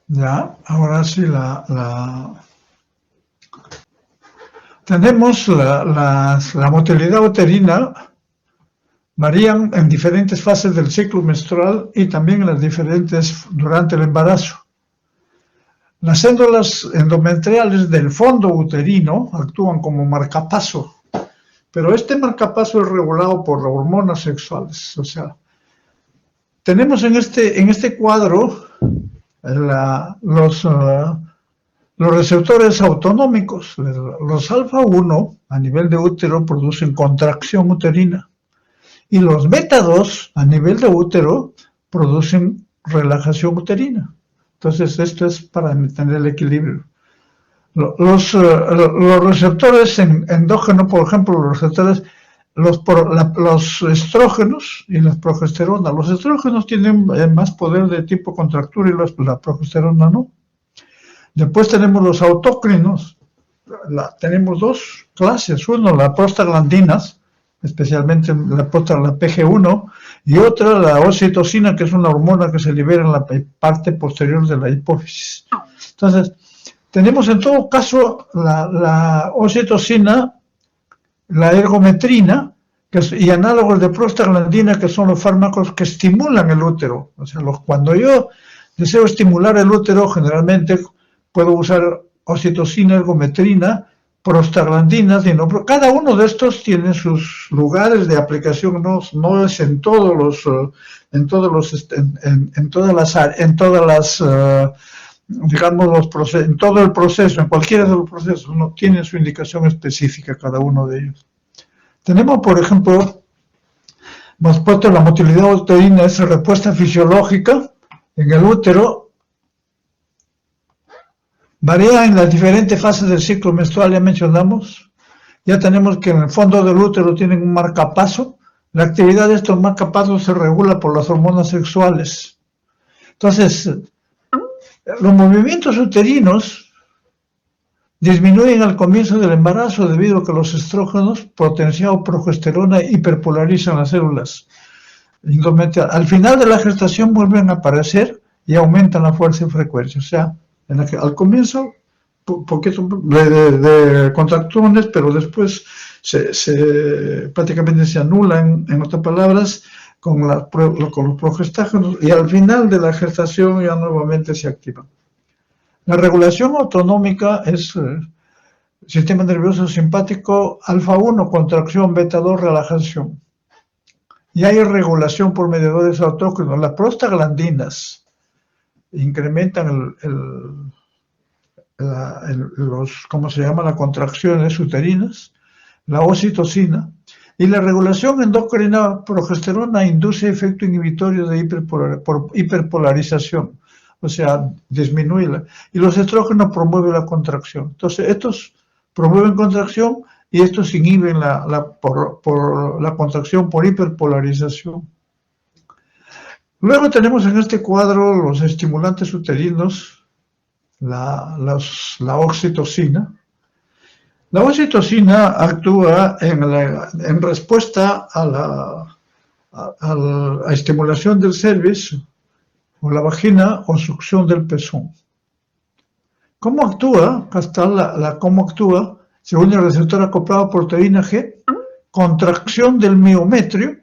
Ya, ahora sí tenemos la motilidad uterina, varían en diferentes fases del ciclo menstrual y también en las diferentes durante el embarazo. Las células endometriales del fondo uterino actúan como marcapaso, pero este marcapaso es regulado por hormonas sexuales. O sea, tenemos en este cuadro los receptores autonómicos. Los alfa 1 a nivel de útero producen contracción uterina y los beta 2 a nivel de útero producen relajación uterina. Entonces esto es para mantener el equilibrio. Los receptores endógenos, por ejemplo, los estrógenos y las progesteronas. Los estrógenos tienen más poder de tipo contractura y la progesterona no. Después tenemos los autócrinos. Tenemos dos clases. Uno, las prostaglandinas, especialmente la PG1, y otra, la oxitocina, que es una hormona que se libera en la parte posterior de la hipófisis. Entonces, tenemos en todo caso la oxitocina, la ergometrina y análogos de prostaglandina, que son los fármacos que estimulan el útero. O sea, cuando yo deseo estimular el útero, generalmente puedo usar oxitocina, ergometrina, prostaglandinas, pero cada uno de estos tiene sus lugares de aplicación, no es en todas las digamos, en todo el proceso, en cualquiera de los procesos, uno tiene su indicación específica cada uno de ellos. Tenemos, por ejemplo, hemos puesto la motilidad uterina, esa respuesta fisiológica en el útero, varía en las diferentes fases del ciclo menstrual, ya mencionamos. Ya tenemos que en el fondo del útero tienen un marcapaso. La actividad de estos marcapasos se regula por las hormonas sexuales. Entonces, los movimientos uterinos disminuyen al comienzo del embarazo debido a que los estrógenos, potenciados progesterona, hiperpolarizan las células endometriales. Al final de la gestación vuelven a aparecer y aumentan la fuerza y frecuencia. O sea, al comienzo poquito de contracciones, pero después prácticamente se anulan, en otras palabras, con los progestágenos, y al final de la gestación ya nuevamente se activan. La regulación autonómica es sistema nervioso simpático, alfa 1, contracción, beta 2, relajación. Y hay regulación por mediadores autócrinos. Las prostaglandinas incrementan ¿cómo se llama? Las contracciones uterinas, la oxitocina, y la regulación endocrina progesterona induce efecto inhibitorio de hiperpolarización, o sea, disminuye, y los estrógenos promueven la contracción. Entonces, estos promueven contracción y estos inhiben la contracción por hiperpolarización. Luego tenemos en este cuadro los estimulantes uterinos, la oxitocina. La oxitocina actúa en respuesta a la estimulación del cervix o la vagina o succión del pezón. ¿Cómo actúa? Acá está cómo actúa, según el receptor acoplado a proteína G, contracción del miometrio,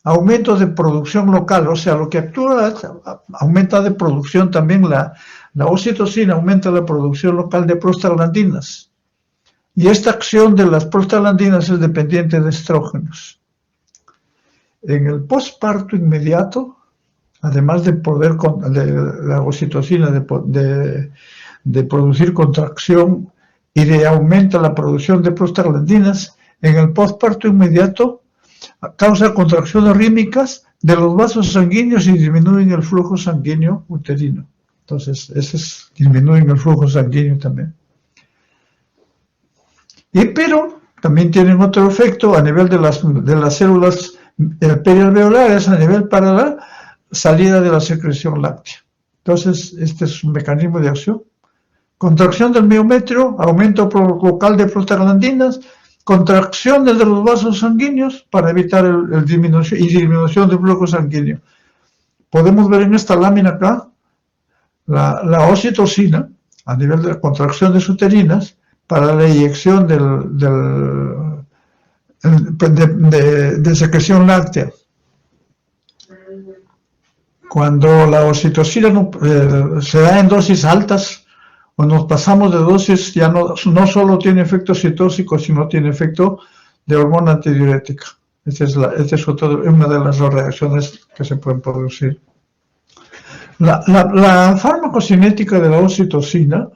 aumento de producción local, o sea, lo que actúa es, aumenta de producción también la oxitocina, aumenta la producción local de prostaglandinas. Y esta acción de las prostaglandinas es dependiente de estrógenos. En el posparto inmediato, además de la oxitocina de producir contracción y de aumenta la producción de prostaglandinas, en el posparto inmediato causa contracciones rítmicas de los vasos sanguíneos y disminuyen el flujo sanguíneo uterino. Entonces, disminuyen el flujo sanguíneo también. Pero también tienen otro efecto a nivel de las células perialveolares, a nivel para la salida de la secreción láctea. Entonces, este es un mecanismo de acción. Contracción del miometrio, aumento local de prostaglandinas, contracciones de los vasos sanguíneos para evitar disminución del flujo sanguíneo. Podemos ver en esta lámina acá la oxitocina a nivel de contracciones uterinas para la eyección de secreción láctea. Cuando la oxitocina se da en dosis altas o nos pasamos de dosis, ya no solo tiene efecto citóxico, sino tiene efecto de hormona antidiurética. Esta es una de las dos reacciones que se pueden producir. La farmacocinética de la oxitocina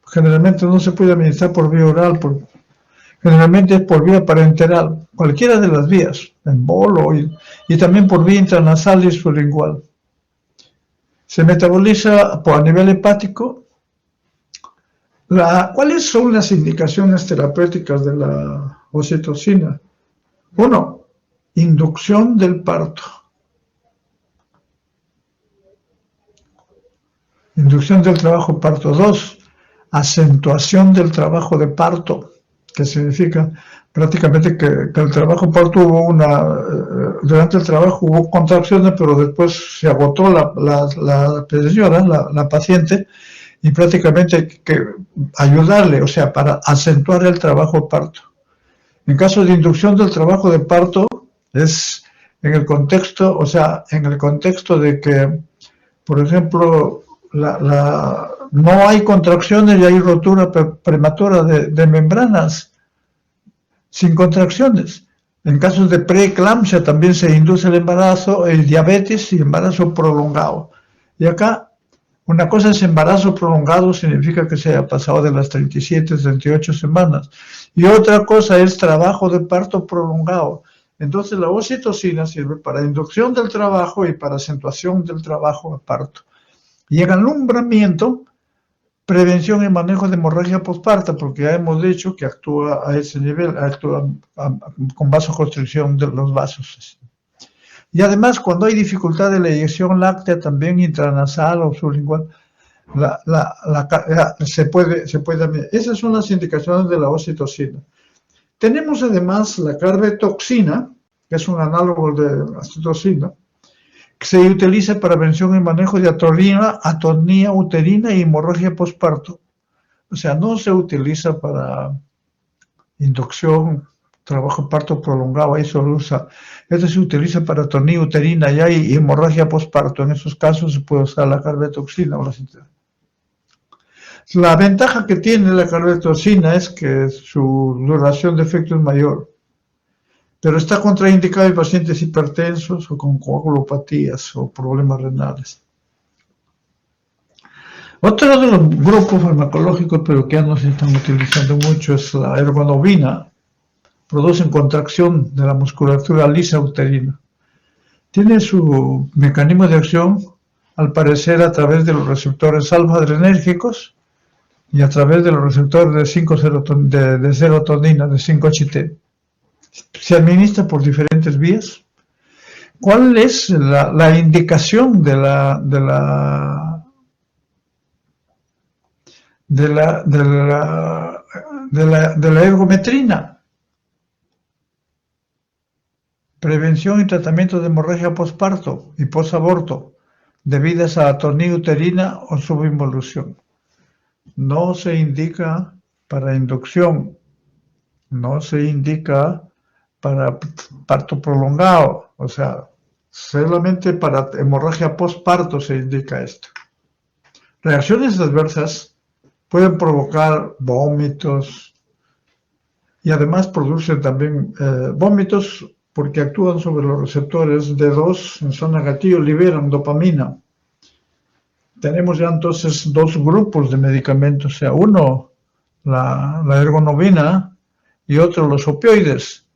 generalmente no se puede administrar por vía oral, generalmente es por vía parenteral, cualquiera de las vías, en bolo y también por vía intranasal y sublingual. Se metaboliza a nivel hepático. ¿Cuáles son las indicaciones terapéuticas de la oxitocina? 1. Inducción del parto. Inducción del trabajo parto. 2. Acentuación del trabajo de parto, que significa prácticamente que el trabajo parto durante el trabajo hubo contracciones, pero después se agotó la señora, la paciente, y prácticamente que ayudarle, o sea, para acentuar el trabajo parto. En caso de inducción del trabajo de parto, es en el contexto, de que, por ejemplo, no hay contracciones y hay rotura prematura de membranas sin contracciones. En casos de preeclampsia también se induce el embarazo, el diabetes y embarazo prolongado. Y acá, una cosa es embarazo prolongado, significa que se haya pasado de las 37, 38 semanas. Y otra cosa es trabajo de parto prolongado. Entonces la oxitocina sirve para inducción del trabajo y para acentuación del trabajo de parto. Y en alumbramiento, prevención y manejo de hemorragia postparto, porque ya hemos dicho que actúa a ese nivel, actúa con vasoconstricción de los vasos. Y además, cuando hay dificultad de la eyección láctea, también intranasal o sublingual, se puede. Esas son las indicaciones de la oxitocina. Tenemos además la carbetoxina, que es un análogo de la oxitocina, que se utiliza para prevención y manejo de atonía uterina y hemorragia postparto. O sea, no se utiliza para inducción, trabajo parto prolongado, ahí solo usa. Esto se utiliza para atonía uterina y hemorragia postparto. En esos casos se puede usar la carbetoxina o la citrona. La ventaja que tiene la carbetoxina es que su duración de efecto es mayor, pero está contraindicado en pacientes hipertensos o con coagulopatías o problemas renales. Otro de los grupos farmacológicos, pero que ya no se están utilizando mucho, es la ergonovina. Producen contracción de la musculatura lisa uterina. Tiene su mecanismo de acción, al parecer, a través de los receptores alfa-adrenérgicos y a través de los receptores de serotonina, de 5-HT. Se administra por diferentes vías. ¿Cuál es la indicación de la ergometrina? Prevención y tratamiento de hemorragia postparto y posaborto debidas a atonía uterina o subinvolución. No se indica para inducción, no se indica para parto prolongado, o sea, solamente para hemorragia postparto se indica esto. Reacciones adversas pueden provocar vómitos y además producen también vómitos porque actúan sobre los receptores D2 en zona gatillo, liberan dopamina. Tenemos ya entonces dos grupos de medicamentos, o sea, uno, la ergonovina, y otro, los opioides,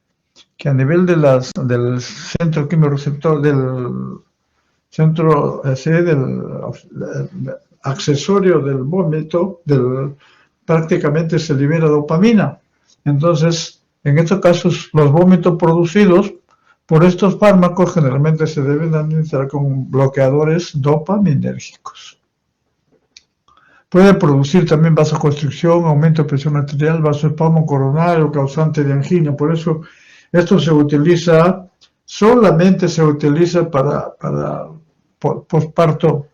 que a nivel del centro quimioreceptor, del centro del accesorio del vómito, prácticamente se libera dopamina. Entonces, en estos casos, los vómitos producidos por estos fármacos generalmente se deben administrar con bloqueadores dopaminérgicos. Puede producir también vasoconstricción, aumento de presión arterial, vasoespasmo coronario, causante de angina. Por eso, esto solamente se utiliza para posparto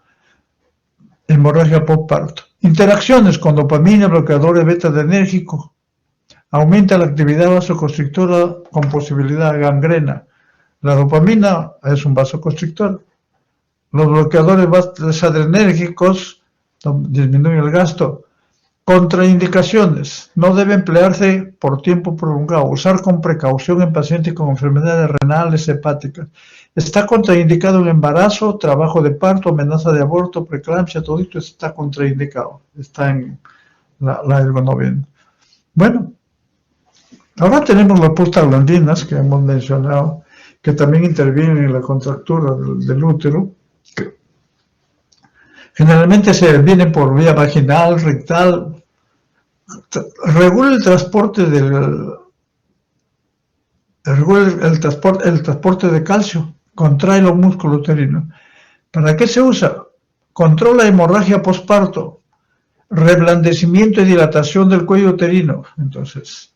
hemorragia postparto. Interacciones con dopamina, bloqueadores beta-adrenérgicos. Aumenta la actividad vasoconstrictora con posibilidad de gangrena. La dopamina es un vasoconstrictor. Los bloqueadores adrenérgicos disminuyen el gasto. Contraindicaciones. No debe emplearse por tiempo prolongado. Usar con precaución en pacientes con enfermedades renales hepáticas. Está contraindicado en embarazo, trabajo de parto, amenaza de aborto, preeclampsia, todo esto está contraindicado. Está en la ergonomía. Bueno, ahora tenemos las prostaglandinas que hemos mencionado, que también intervienen en la contractura del útero. Generalmente se vienen por vía vaginal, rectal. Regula el transporte el transporte de calcio, contrae los músculos uterinos. ¿Para qué se usa? Controla hemorragia postparto, reblandecimiento y dilatación del cuello uterino. Entonces,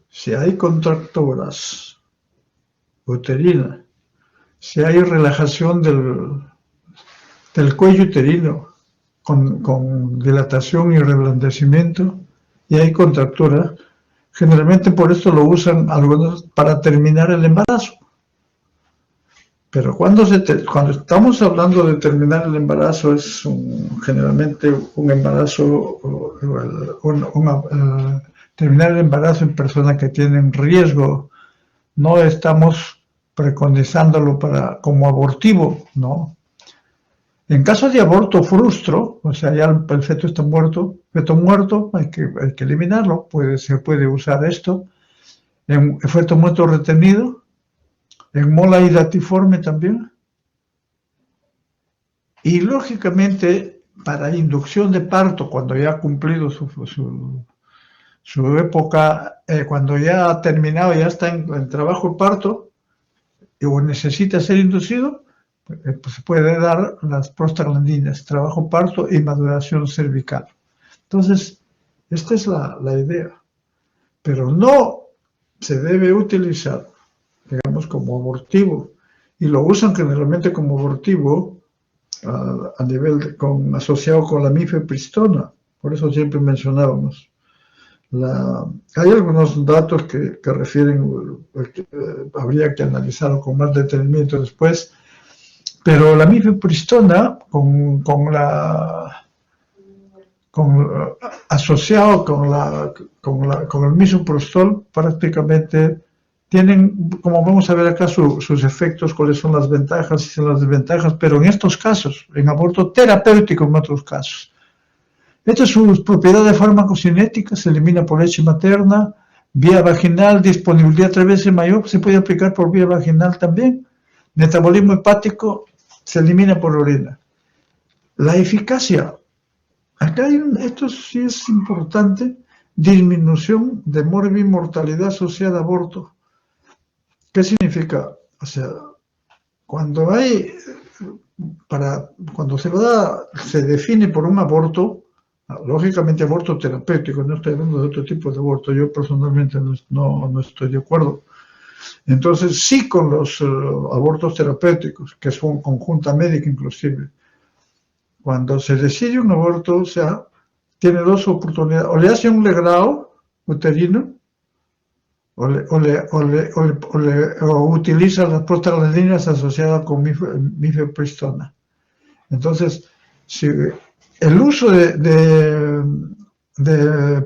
si hay contracturas uterinas, si hay relajación del cuello uterino con dilatación y reblandecimiento, y hay contractura, generalmente por esto lo usan algunos para terminar el embarazo. Pero cuando estamos hablando de terminar el embarazo, es generalmente un embarazo, terminar el embarazo en personas que tienen riesgo. No estamos preconizándolo como abortivo, ¿no? En caso de aborto frustro, o sea, ya el feto está muerto, hay que eliminarlo, se puede usar esto. En feto muerto retenido, en mola hidatiforme también. Y lógicamente, para inducción de parto, cuando ya ha cumplido su época, cuando ya ha terminado, ya está en trabajo de parto, o necesita ser inducido, pues se puede dar las prostaglandinas, trabajo parto y maduración cervical. Entonces, esta es la idea. Pero no se debe utilizar, digamos, como abortivo. Y lo usan generalmente como abortivo a nivel asociado con la mifepristona. Por eso siempre mencionábamos. Hay algunos datos que refieren, habría que analizarlo con más detenimiento después, pero la mifepristona, asociado con el misoprostol, prácticamente tienen, como vamos a ver acá, sus efectos, cuáles son las ventajas y las desventajas, pero en estos casos, en aborto terapéutico en otros casos. Estas son sus propiedades farmacocinéticas, se elimina por leche materna, vía vaginal, disponibilidad 3 veces mayor, se puede aplicar por vía vaginal también. Metabolismo hepático, se elimina por orina. La eficacia, acá esto sí es importante, disminución de morbimortalidad asociada a aborto. ¿Qué significa? O sea, cuando se define por un aborto, lógicamente aborto terapéutico, no estoy hablando de otro tipo de aborto, yo personalmente no estoy de acuerdo. Entonces, sí con los abortos terapéuticos, que son conjunta médica inclusive, cuando se decide un aborto, o sea, tiene dos oportunidades, o le hace un legrado uterino, o utiliza las prostaglandinas asociadas con mifepristona. Entonces, si el uso de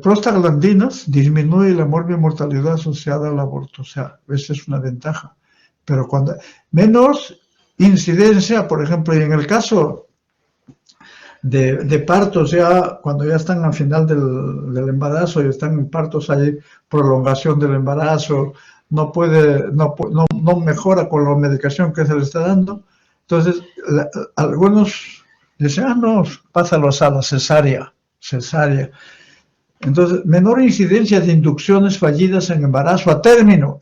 prostaglandinas disminuye la morbimortalidad asociada al aborto, o sea, esa es una ventaja. Pero cuando menos incidencia, por ejemplo, y en el caso de partos, ya cuando ya están al final del embarazo y están en partos, hay prolongación del embarazo, no mejora con la medicación que se le está dando. Entonces, algunos dicen, no, pásalo a la cesárea. Entonces, menor incidencia de inducciones fallidas en embarazo a término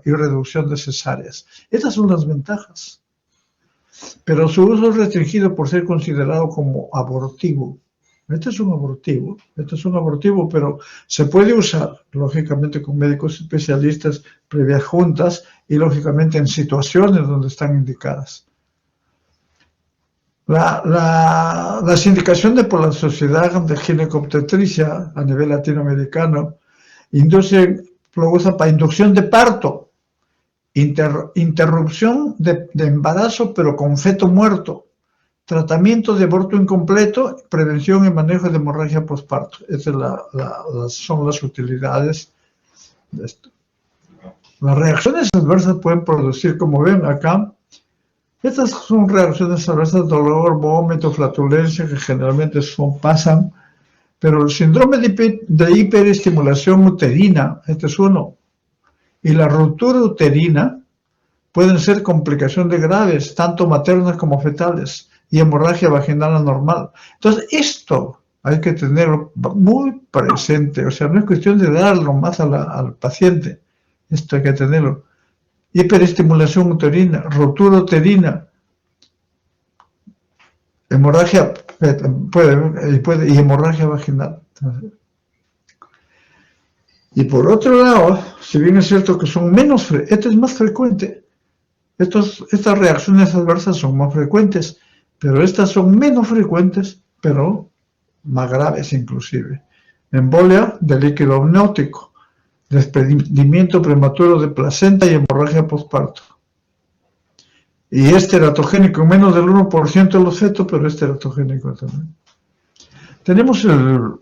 y reducción de cesáreas. Estas son las ventajas. Pero su uso es restringido por ser considerado como abortivo. Este es un abortivo, pero se puede usar, lógicamente, con médicos especialistas previas juntas y, lógicamente, en situaciones donde están indicadas. Las indicaciones por la Sociedad de Ginecobstetricia a nivel latinoamericano lo usan para inducción de parto, interrupción de embarazo pero con feto muerto, tratamiento de aborto incompleto, prevención y manejo de hemorragia postparto. Esas son las utilidades de esto. Las reacciones adversas pueden producir, como ven acá, estas son reacciones adversas: dolor, vómito, flatulencia, que generalmente pasan, pero el síndrome de hiperestimulación uterina, este es uno, y la ruptura uterina pueden ser complicaciones graves, tanto maternas como fetales, y hemorragia vaginal anormal. Entonces, esto hay que tenerlo muy presente, o sea, no es cuestión de darlo más al paciente, esto hay que tenerlo. Hiperestimulación uterina, ruptura uterina, hemorragia y hemorragia vaginal. Y por otro lado, si bien es cierto que son menos, esto es más frecuente, estas reacciones adversas son más frecuentes, pero estas son menos frecuentes, pero más graves inclusive. Embolia de líquido amniótico, desprendimiento prematuro de placenta y hemorragia postparto. Y es teratogénico, menos del 1% de los fetos, pero es teratogénico también. Tenemos el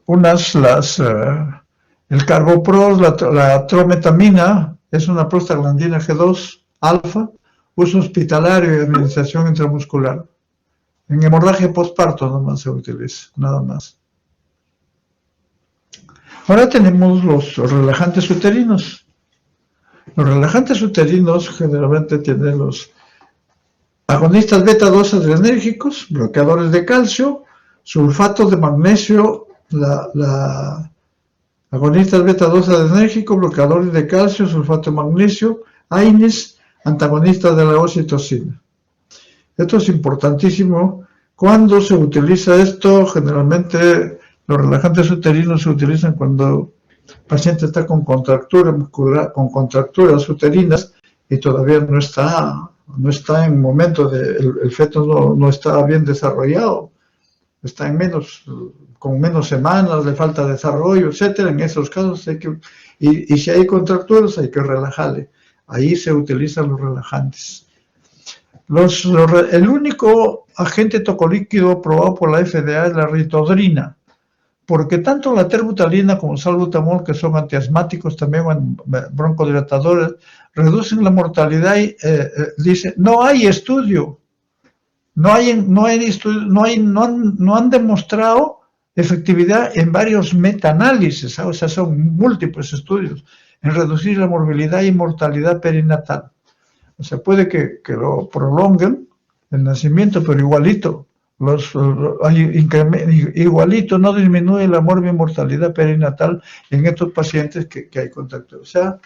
carbopros, la trometamina, es una prostaglandina G2 alfa, uso hospitalario y administración intramuscular. En hemorragia postparto nomás se utiliza, nada más. Ahora tenemos los relajantes uterinos. Los relajantes uterinos generalmente tienen los agonistas beta-2 adrenérgicos, bloqueadores de calcio, sulfato de magnesio, agonistas beta-2 adrenérgicos, bloqueadores de calcio, sulfato de magnesio, AINES, antagonistas de la oxitocina. Esto es importantísimo. Cuando se utiliza esto, generalmente los relajantes uterinos se utilizan cuando el paciente está con contractura muscular, con contracturas uterinas y todavía no está en momento el feto no está bien desarrollado, está con menos semanas, le falta desarrollo, etcétera. En esos casos y si hay contracturas hay que relajarle. Ahí se utilizan los relajantes. El único agente tocolíquido aprobado por la FDA es la ritodrina, porque tanto la terbutalina como el salbutamol, que son antiasmáticos también, broncodilatadores, reducen la mortalidad y dice, no hay estudio, no han demostrado efectividad en varios metaanálisis, o sea, son múltiples estudios en reducir la morbilidad y mortalidad perinatal. O sea, puede que lo prolonguen el nacimiento, pero igualito no disminuye la mortalidad perinatal en estos pacientes que hay contacto. O sea,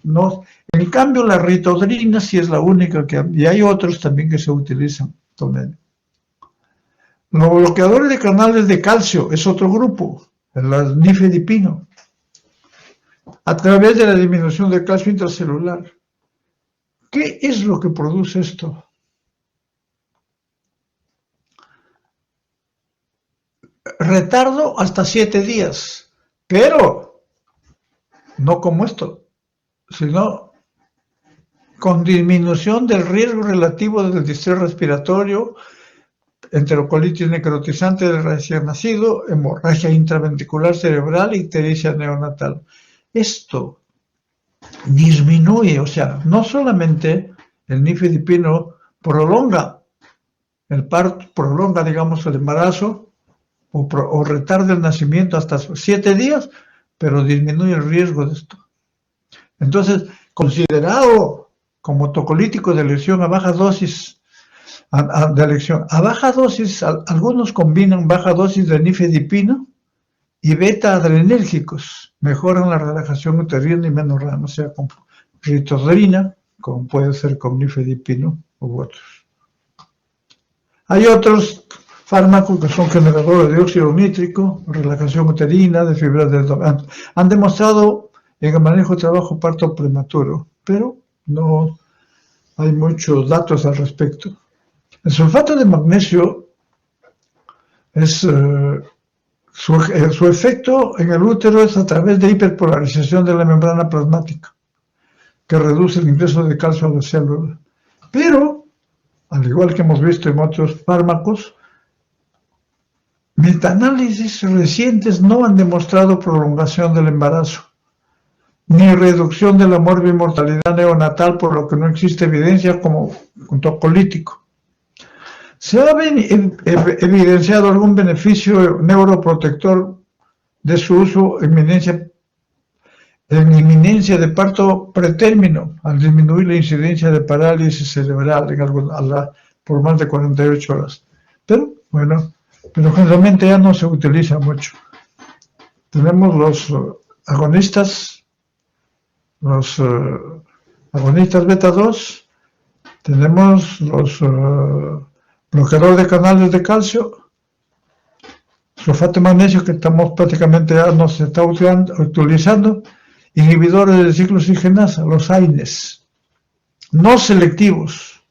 no. En cambio, la ritodrina sí es la única y hay otros también que se utilizan también. Los bloqueadores de canales de calcio es otro grupo, el nifedipino, a través de la disminución del calcio intracelular. ¿Qué es lo que produce esto? Retardo hasta 7 días, pero no como esto, sino con disminución del riesgo relativo del distrés respiratorio, enterocolitis necrotizante del recién nacido, hemorragia intraventricular cerebral y ictericia neonatal. Esto disminuye, o sea, no solamente el nifedipino prolonga el parto, prolonga, digamos, el embarazo o retarda el nacimiento hasta 7 días, pero disminuye el riesgo de esto. Entonces, considerado como tocolítico de elección a baja dosis, algunos combinan baja dosis de nifedipino y beta-adrenérgicos, mejoran la relajación uterina y menos RAM, o sea, con ritodrina, como puede ser con nifedipino u otros. Hay otros fármacos que son generadores de dióxido nítrico, relajación uterina, de fibras del abdomen. Han demostrado en el manejo de trabajo parto prematuro, pero no hay muchos datos al respecto. El sulfato de magnesio es su efecto en el útero es a través de hiperpolarización de la membrana plasmática, que reduce el ingreso de calcio a la célula. Pero, al igual que hemos visto en otros fármacos, metaanálisis recientes no han demostrado prolongación del embarazo, ni reducción de la morbimortalidad neonatal, por lo que no existe evidencia como tocolítico. ¿Se ha evidenciado algún beneficio neuroprotector de su uso en inminencia de parto pretérmino, al disminuir la incidencia de parálisis cerebral por más de 48 horas? Pero generalmente ya no se utiliza mucho. Tenemos los agonistas beta 2, tenemos los bloqueadores de canales de calcio, sulfato de magnesio, que prácticamente ya no se está utilizando, inhibidores del ciclo oxigenasa, los AINES, no selectivos,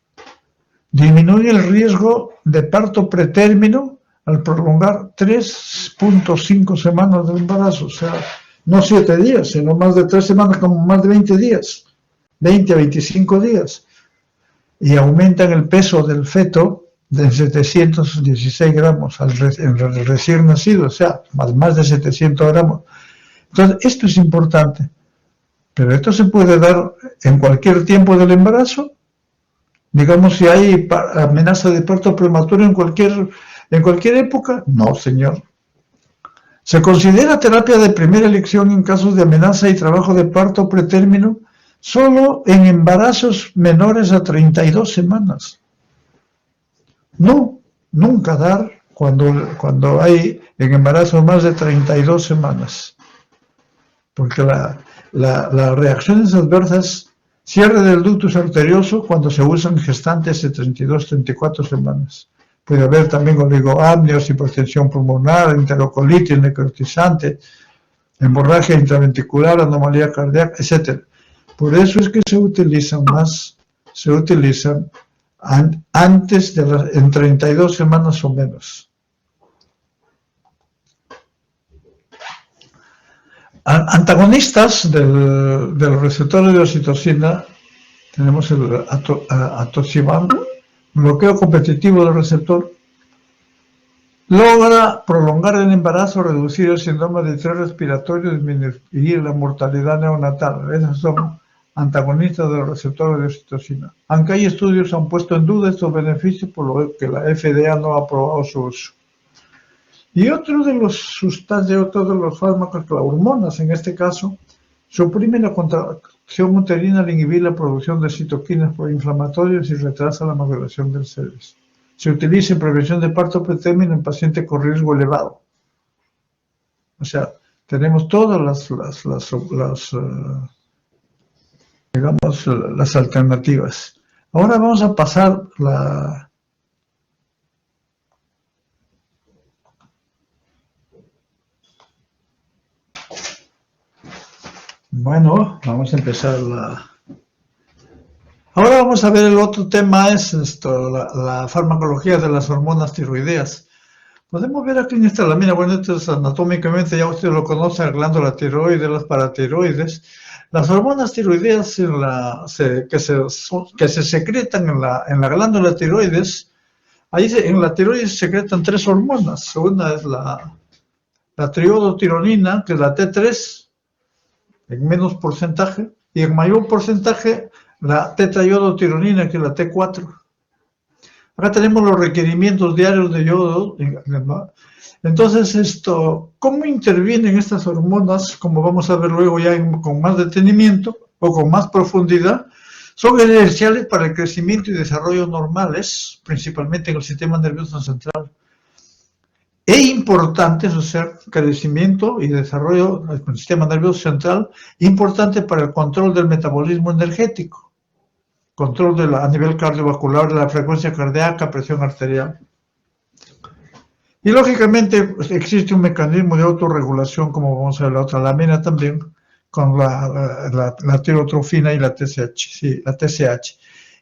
disminuyen el riesgo de parto pretérmino al prolongar 3.5 semanas de embarazo, o sea, no 7 días, sino más de 3 semanas, como más de 20 días, 20 a 25 días, y aumentan el peso del feto de 716 gramos en el recién nacido, o sea, más de 700 gramos. Entonces, esto es importante, pero esto se puede dar en cualquier tiempo del embarazo. Digamos, si hay amenaza de parto prematuro en cualquier época, no, señor. Se considera terapia de primera elección en casos de amenaza y trabajo de parto pretérmino solo en embarazos menores a 32 semanas. No, nunca dar cuando hay en embarazos más de 32 semanas. Porque las reacciones adversas, cierre del ductus arterioso cuando se usan gestantes de 32-34 semanas. Puede haber también oligoamnios, hipertensión pulmonar, enterocolitis necrotizante, hemorragia intraventricular, anomalía cardíaca, etc. Por eso es que se utilizan antes en 32 semanas o menos. Antagonistas del receptor de oxitocina, tenemos el atosiban, bloqueo competitivo del receptor, logra prolongar el embarazo, reducir el síndrome de estrés respiratorio, disminuir la mortalidad neonatal. Esos son antagonistas del receptor de oxitocina. Aunque hay estudios que han puesto en duda estos beneficios, por lo que la FDA no ha aprobado su uso. Y otro de los fármacos, las hormonas en este caso, suprime la contracción uterina al inhibir la producción de citoquinas proinflamatorias y retrasa la maduración del cervix. Se utiliza en prevención de parto pretérmino en pacientes con riesgo elevado. O sea, tenemos todas las alternativas. Ahora vamos a pasar Bueno, vamos a empezar Ahora vamos a ver el otro tema, es la farmacología de las hormonas tiroideas. Podemos ver aquí en esta lámina, bueno, esto es anatómicamente, ya usted lo conoce, la glándula tiroides, las paratiroides. Las hormonas tiroideas que se secretan en la glándula tiroides, en la tiroides se secretan 3 hormonas. Una es la triodotironina, que es la T3, en menos porcentaje, y en mayor porcentaje la tetraiodotironina, que es la T4. Acá tenemos los requerimientos diarios de yodo. Entonces, ¿cómo intervienen estas hormonas? Como vamos a ver luego ya con más detenimiento o con más profundidad, son esenciales para el crecimiento y desarrollo normales, principalmente en el sistema nervioso central. E importantes, o sea, crecimiento y desarrollo del sistema nervioso central, importante para el control del metabolismo energético, control a nivel cardiovascular de la frecuencia cardíaca, presión arterial. Y lógicamente pues, existe un mecanismo de autorregulación, como vamos a ver en la otra lámina también, con la tirotrofina y la TSH. Sí, la TSH.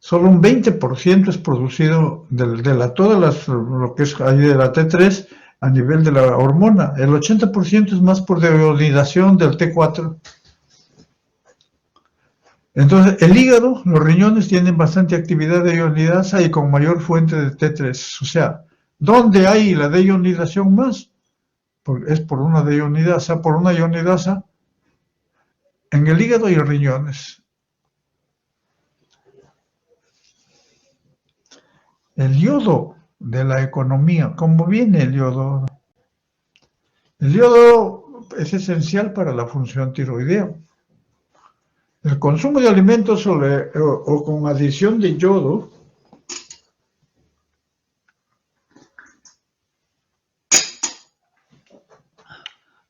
solo un 20% es producido lo que es ahí de la T3 a nivel de la hormona. El 80% es más por deiodidación del T4. Entonces, el hígado, los riñones tienen bastante actividad de ionidasa y con mayor fuente de T3. O sea, ¿dónde hay la deionidación más? Es por una ionidasa en el hígado y riñones. El yodo de la economía, ¿cómo viene el yodo? El yodo es esencial para la función tiroidea. El consumo de alimentos o con adición de yodo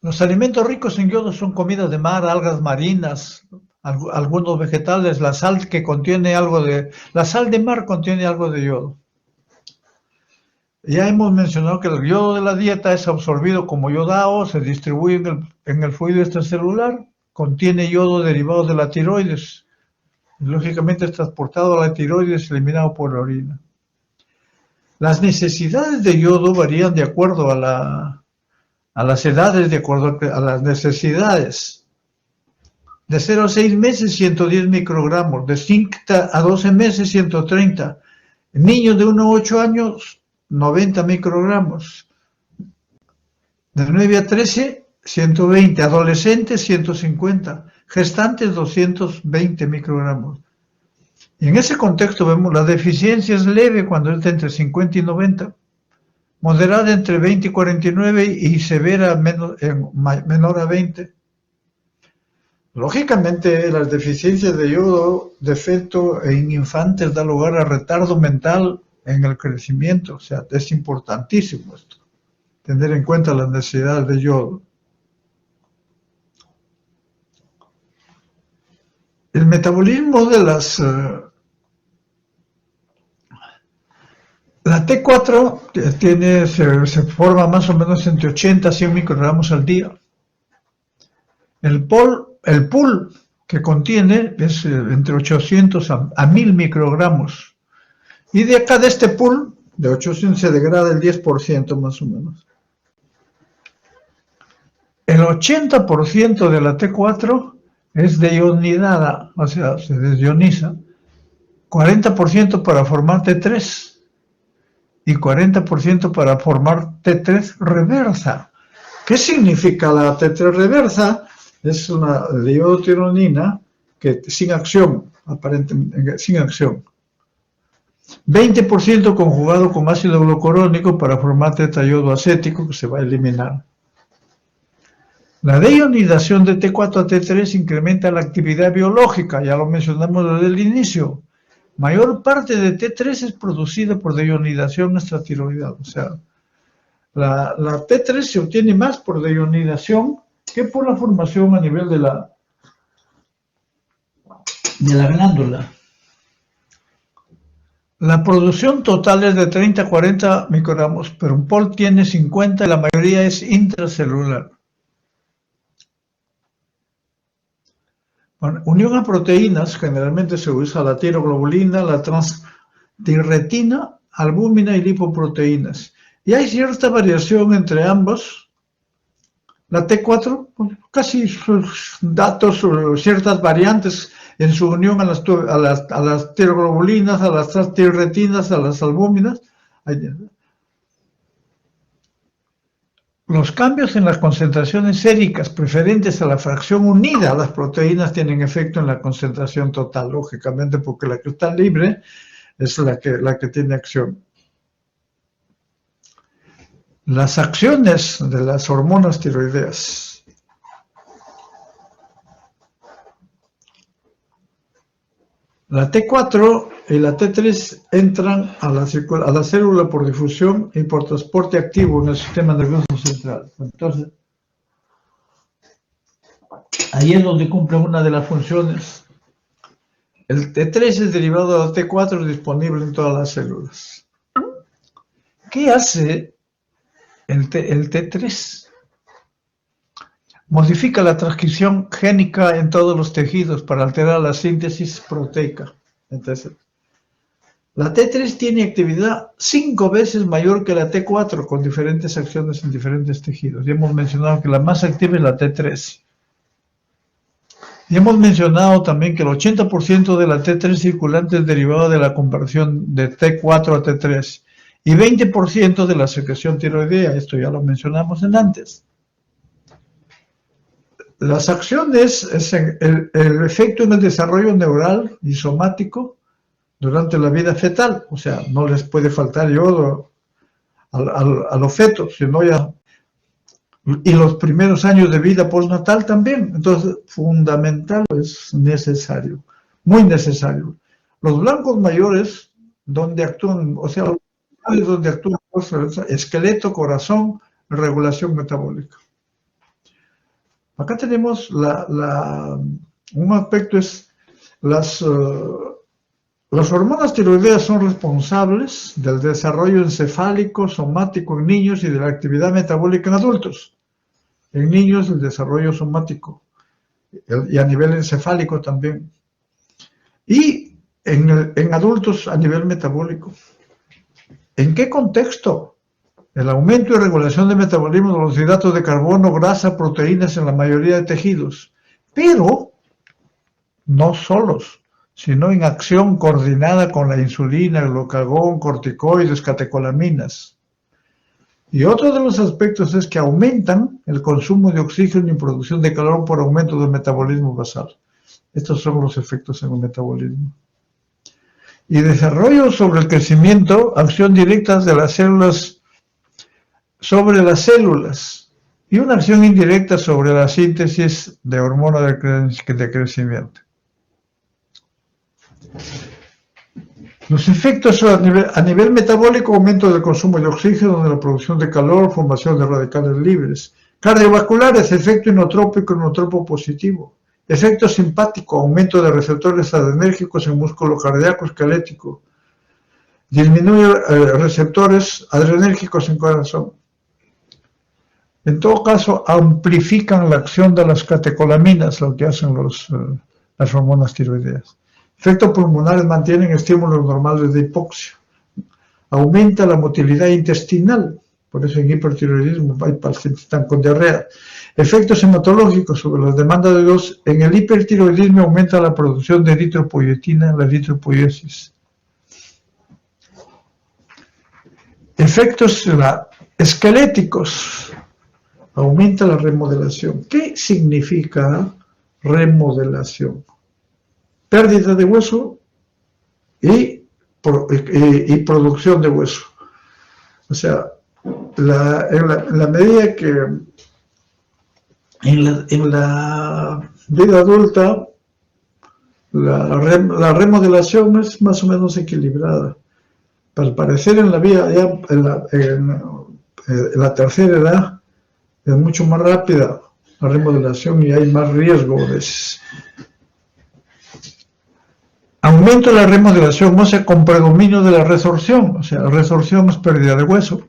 los alimentos ricos en yodo son comidas de mar, algas marinas, algunos vegetales, la sal de mar contiene algo de yodo. Ya hemos mencionado que el yodo de la dieta es absorbido como yodao, se distribuye en el fluido extracelular, contiene yodo derivado de la tiroides. Lógicamente es transportado a la tiroides y eliminado por la orina. Las necesidades de yodo varían de acuerdo a las edades, de acuerdo a las necesidades. De 0 a 6 meses, 110 microgramos. De 5 a 12 meses, 130. Niños de 1 a 8 años, 90 microgramos. De 9 a 13, 120. Adolescentes, 150. Gestantes, 220 microgramos. Y en ese contexto vemos la deficiencia es leve cuando es de entre 50 y 90. Moderada entre 20 y 49 y severa menor a 20. Lógicamente, las deficiencias de yodo, defecto en infantes da lugar a retardo mental en el crecimiento. O sea, es importantísimo esto, tener en cuenta las necesidades de yodo. El metabolismo de la T4 se forma más o menos entre 80 a 100 microgramos al día. El pool que contiene es entre 800 a 1000 microgramos. Y de acá de este pool, de 800 se degrada el 10% más o menos. El 80% de la T4 es deionizada, o sea, se desioniza. 40% para formar T3 y 40% para formar T3 reversa. ¿Qué significa la T3 reversa? Es una diodotironina que sin acción, aparentemente sin acción. 20% conjugado con ácido glucurónico para formar tetrayodo acético que se va a eliminar. La deionización de T4 a T3 incrementa la actividad biológica, ya lo mencionamos desde el inicio. Mayor parte de T3 es producida por deionización extratiroidal, o sea, la T3 se obtiene más por deionización que por la formación a nivel de la glándula. La producción total es de 30 a 40 microgramos, pero un POL tiene 50 y la mayoría es intracelular. Bueno, unión a proteínas, generalmente se usa la tiroglobulina, la transtirretina, albúmina y lipoproteínas. Y hay cierta variación entre ambos. La T4, casi sus datos, ciertas variantes en su unión a las tiroglobulinas, a las transtirretinas, a las albúminas. Los cambios en las concentraciones séricas preferentes a la fracción unida a las proteínas tienen efecto en la concentración total, lógicamente, porque la que está libre es la que tiene acción. Las acciones de las hormonas tiroideas. La T4 y la T3 entran a la célula por difusión y por transporte activo en el sistema nervioso central. Entonces, ahí es donde cumple una de las funciones. El T3 es derivado de la T4 disponible en todas las células. ¿Qué hace el T3? Modifica la transcripción génica en todos los tejidos para alterar la síntesis proteica. Entonces, La T3 tiene actividad 5 veces mayor que la T4 con diferentes acciones en diferentes tejidos. Ya hemos mencionado que la más activa es la T3. Y hemos mencionado también que el 80% de la T3 circulante es derivado de la conversión de T4 a T3 y 20% de la secreción tiroidea. Esto ya lo mencionamos en antes. Las acciones es el efecto en el desarrollo neural y somático durante la vida fetal, o sea, no les puede faltar yodo a los fetos, sino ya, y los primeros años de vida postnatal también. Entonces, fundamental, es necesario, muy necesario. Los blancos mayores, donde actúan, o sea, donde actúan esqueleto, corazón, regulación metabólica. Acá tenemos un aspecto es las hormonas tiroideas son responsables del desarrollo encefálico, somático en niños y de la actividad metabólica en adultos. En niños el desarrollo somático y a nivel encefálico también. Y en adultos a nivel metabólico. ¿En qué contexto? El aumento y regulación del metabolismo de los hidratos de carbono, grasa, proteínas en la mayoría de tejidos. Pero no solos, sino en acción coordinada con la insulina, glucagón, corticoides, catecolaminas. Y otro de los aspectos es que aumentan el consumo de oxígeno y producción de calor por aumento del metabolismo basal. Estos son los efectos en el metabolismo. Y desarrollo sobre el crecimiento, acción directa de las células sobre las células y una acción indirecta sobre la síntesis de hormona de crecimiento. Los efectos a nivel metabólico, aumento del consumo de oxígeno, de la producción de calor, formación de radicales libres. Cardiovasculares, efecto inotrópico, inotropo positivo. Efecto simpático, aumento de receptores adrenérgicos en músculo cardíaco esquelético. Disminuye receptores adrenérgicos en corazón. En todo caso, amplifican la acción de las catecolaminas, lo que hacen las hormonas tiroideas. Efectos pulmonares mantienen estímulos normales de hipoxia. Aumenta la motilidad intestinal, por eso en hipertiroidismo hay pacientes que están con diarrea. Efectos hematológicos sobre las demandas de dos. En el hipertiroidismo aumenta la producción de eritropoyetina, la eritropoiesis. Efectos esqueléticos. Aumenta la remodelación. ¿Qué significa remodelación? Pérdida de hueso y producción de hueso. O sea, en la medida que en la vida adulta la remodelación es más o menos equilibrada. Al parecer en la vida, ya en la tercera edad, es mucho más rápida la remodelación y hay más riesgo a veces. Aumento de la remodelación, o sea, con predominio de la resorción. O sea, la resorción es pérdida de hueso,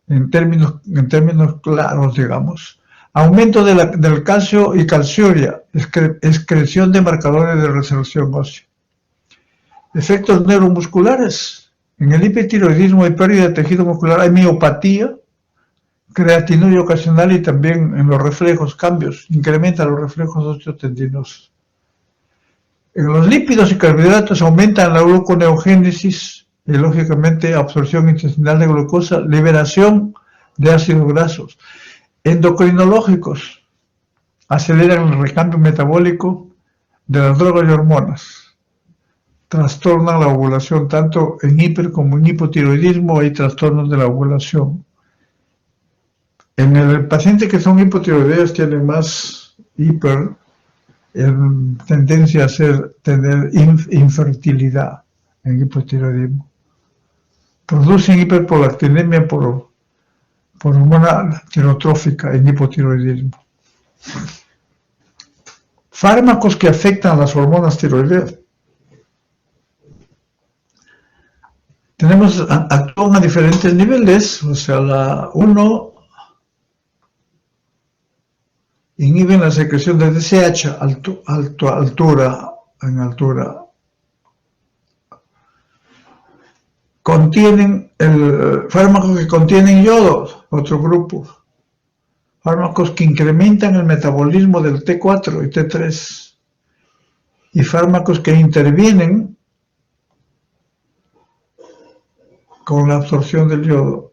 en términos claros, digamos. Aumento del calcio y calciuria, excreción de marcadores de resorción ósea. Efectos neuromusculares. En el hipertiroidismo hay pérdida de tejido muscular, hay miopatía, creatinuria ocasional y también en los reflejos, cambios, incrementa los reflejos osteotendinosos. En los lípidos y carbohidratos aumentan la gluconeogénesis y lógicamente absorción intestinal de glucosa, liberación de ácidos grasos. Endocrinológicos aceleran el recambio metabólico de las drogas y hormonas. Trastornan la ovulación, tanto en hiper como en hipotiroidismo hay trastornos de la ovulación. En el paciente que son hipotiroideos tienen más tendencia a tener infertilidad en hipotiroidismo. Producen hiperprolactinemia por hormona tirotrófica en hipotiroidismo. Fármacos que afectan a las hormonas tiroideas. Actúan a diferentes niveles, o sea, inhiben la secreción de DSH en altura. contienen fármacos que contienen yodo, otro grupo. Fármacos que incrementan el metabolismo del T4 y T3. Y fármacos que intervienen con la absorción del yodo.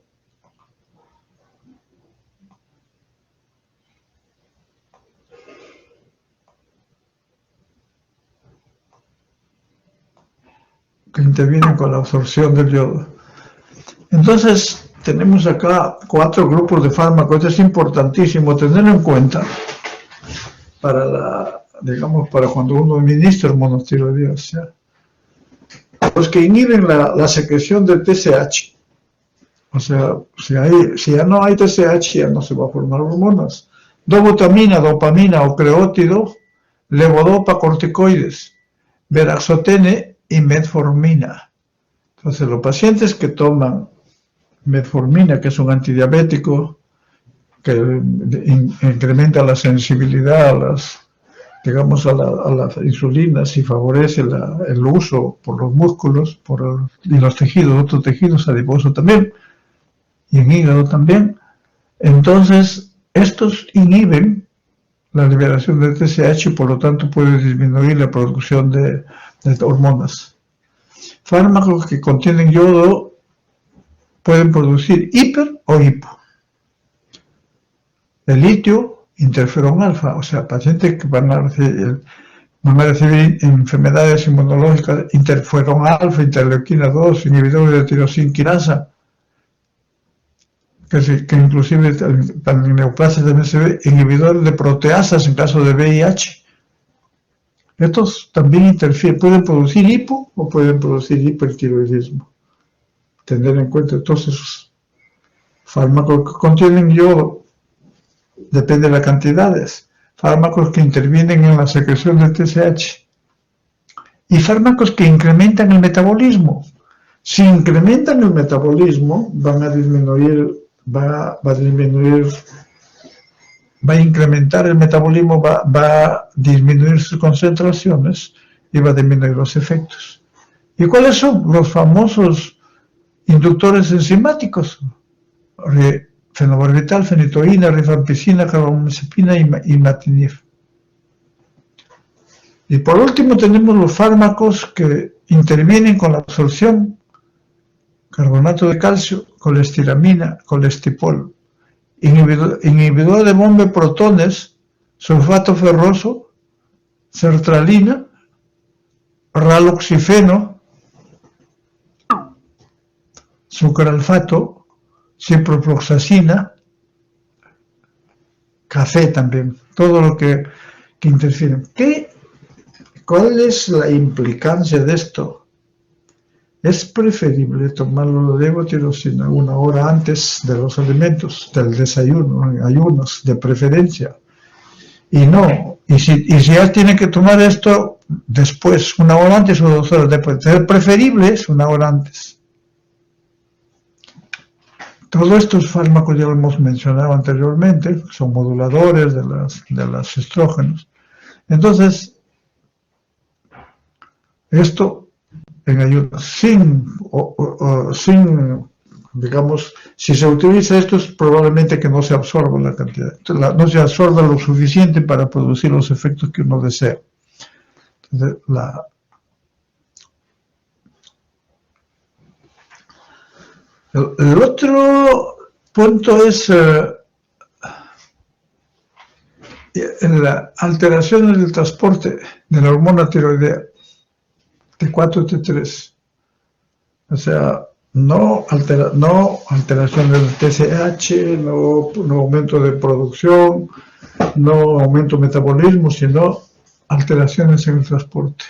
Que intervienen con la absorción del yodo. Entonces, tenemos acá 4 grupos de fármacos. Esto es importantísimo tenerlo en cuenta para para cuando uno administra el monotiroideo. Los que inhiben la secreción de TSH. O sea, si ya no hay TSH, ya no se va a formar hormonas. Dobutamina, dopamina o creótido, levodopa, corticoides, veraxotene y metformina. Entonces, los pacientes que toman metformina, que es un antidiabético, que incrementa la sensibilidad a las insulinas y favorece el uso por los músculos y los tejidos, otros tejidos adiposos también, y en hígado también. Entonces, estos inhiben la liberación de TSH y por lo tanto puede disminuir la producción de hormonas. Fármacos que contienen yodo pueden producir hiper o hipo. El litio, interferón alfa, o sea, pacientes que van a recibir enfermedades inmunológicas, interferón alfa, interleuquina 2, inhibidores de tirosina quinasa, que inclusive para neoplasias también se ve, inhibidores de proteasas en caso de VIH. Estos también interfieren, pueden producir hipo o pueden producir hipertiroidismo. Tener en cuenta entonces fármacos que contienen yodo, depende de las cantidades, fármacos que intervienen en la secreción de TSH y fármacos que incrementan el metabolismo. Si incrementan el metabolismo, va a incrementar el metabolismo, va a disminuir sus concentraciones y va a disminuir los efectos. ¿Y cuáles son? Los famosos inductores enzimáticos: fenobarbital, fenitoína, rifampicina, carbamazepina y imatinib. Y por último tenemos los fármacos que intervienen con la absorción: carbonato de calcio, colestiramina, colestipol, inhibidor de bomba de protones, sulfato ferroso, sertralina, raloxifeno, sucralfato, ciprofloxacina, café también, todo lo que interfiere. ¿Cuál es la implicancia de esto? Es preferible tomarlo de levotirosina 1 hora antes de los alimentos, del desayuno, en ayunos, de preferencia. Y si ya tiene que tomar esto después, 1 hora antes o 2 horas después, el preferible es 1 hora antes. Todos estos fármacos ya lo hemos mencionado anteriormente, son moduladores de los estrógenos. Entonces, esto en ayunas, digamos, si se utiliza esto es probablemente que no se absorba la cantidad, no se absorba lo suficiente para producir los efectos que uno desea. Entonces, el otro punto es la alteración del transporte de la hormona tiroidea T4 y T3. O sea, no alteración del TSH, no aumento de producción, no aumento de metabolismo, sino alteraciones en el transporte.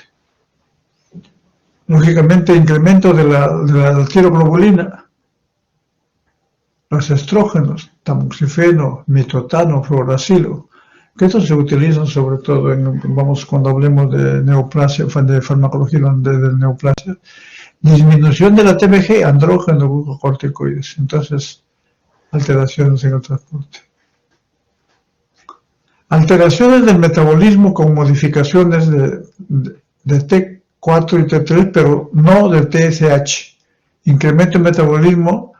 Lógicamente, incremento de la tiroglobulina, los estrógenos, tamoxifeno, mitotano, fluoracilo, que estos se utilizan sobre todo cuando hablemos de neoplasia, de farmacología de neoplasia, disminución de la TBG, andrógeno, glucocorticoides, entonces alteraciones en el transporte. Alteraciones del metabolismo con modificaciones de T4 y T3, pero no del TSH. incremento de metabolismo,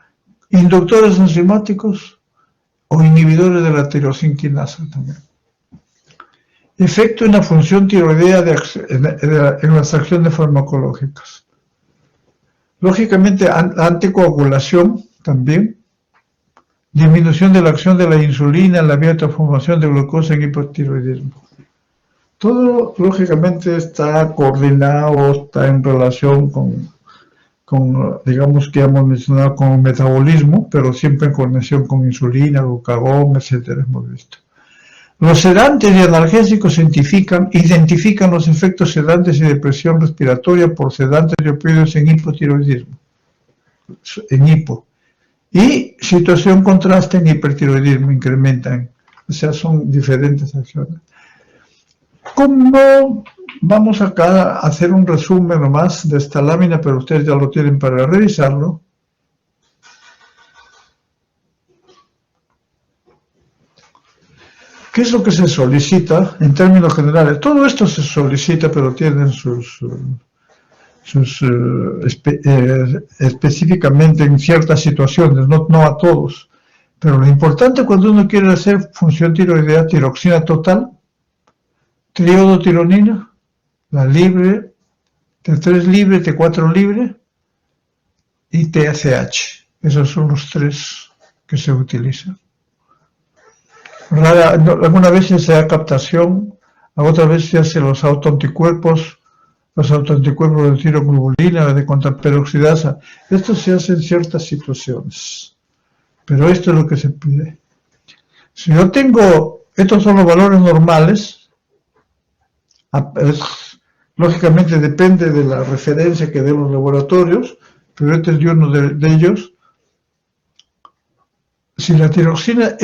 inductores enzimáticos o inhibidores de la tirosinquinasa también. Efecto en la función tiroidea en las acciones farmacológicas. Lógicamente, anticoagulación también, disminución de la acción de la insulina en la vía de transformación de glucosa en hipotiroidismo. Todo, lógicamente, está coordinado, está en relación con, digamos que hemos mencionado, con el metabolismo, pero siempre en coordinación con insulina, glucagón, etcétera, hemos visto. Los sedantes y analgésicos identifican los efectos sedantes y depresión respiratoria por sedantes y opioides en hipotiroidismo, en hipo. Y situación contraste en hipertiroidismo, incrementan, o sea, son diferentes acciones. ¿Cómo vamos acá a hacer un resumen nomás de esta lámina, pero ustedes ya lo tienen para revisarlo? ¿Qué es lo que se solicita en términos generales? Todo esto se solicita, pero tienen específicamente en ciertas situaciones, no a todos. Pero lo importante cuando uno quiere hacer función tiroidea, tiroxina total, triodotironina, la libre, T3 libre, T4 libre y TSH. Esos son los tres que se utilizan. Alguna vez se da captación, otra vez se hace los autoanticuerpos de tiroglobulina, de contraperoxidasa. Esto se hace en ciertas situaciones, pero esto es lo que se pide. Si yo tengo, estos son los valores normales, lógicamente depende de la referencia que den los laboratorios, pero este es uno de ellos. Si la tiroxina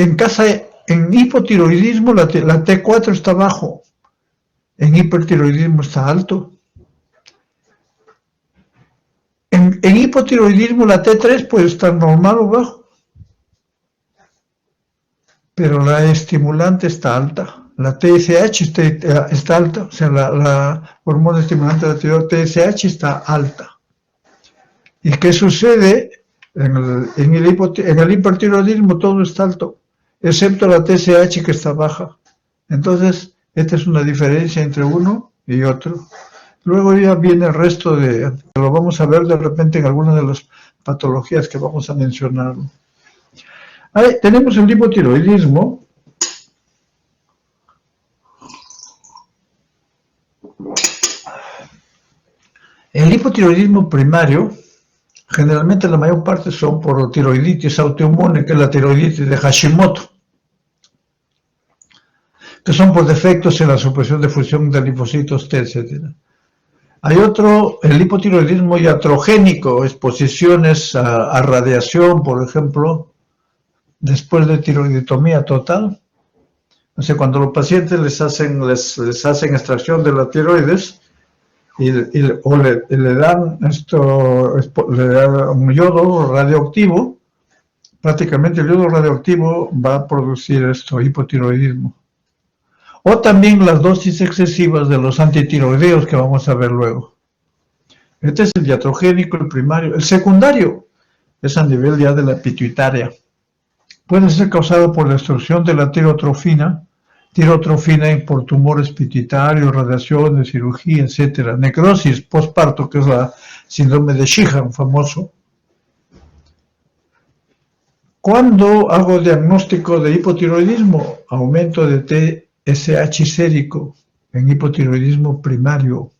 en hipotiroidismo la T4 está bajo, en hipertiroidismo está alto. En hipotiroidismo la T3 puede estar normal o bajo, pero la estimulante está alta. La TSH está alta, o sea, la hormona estimulante de la tiroides TSH está alta. ¿Y qué sucede? En el hipertiroidismo todo está alto, excepto la TSH que está baja. Entonces, esta es una diferencia entre uno y otro. Luego ya viene el resto lo vamos a ver de repente en algunas de las patologías que vamos a mencionar. Ahí tenemos el hipotiroidismo. El hipotiroidismo primario, generalmente la mayor parte son por tiroiditis autoinmune, que es la tiroiditis de Hashimoto, que son por defectos en la supresión de función de linfocitos T, etc. Hay otro, el hipotiroidismo iatrogénico, exposiciones a radiación, por ejemplo, después de tiroiditomía total. O sea, cuando los pacientes les hacen extracción de la tiroides o le dan un yodo radioactivo, prácticamente el yodo radioactivo va a producir hipotiroidismo. O también las dosis excesivas de los antitiroideos que vamos a ver luego. Este es el iatrogénico, el primario. El secundario es a nivel ya de la pituitaria. Puede ser causado por la destrucción de la tirotrofina por tumores pituitarios, radiaciones, cirugía, etc. Necrosis postparto, que es la síndrome de Sheehan famoso. ¿Cuándo hago diagnóstico de hipotiroidismo? Aumento de TSH sérico en hipotiroidismo primario.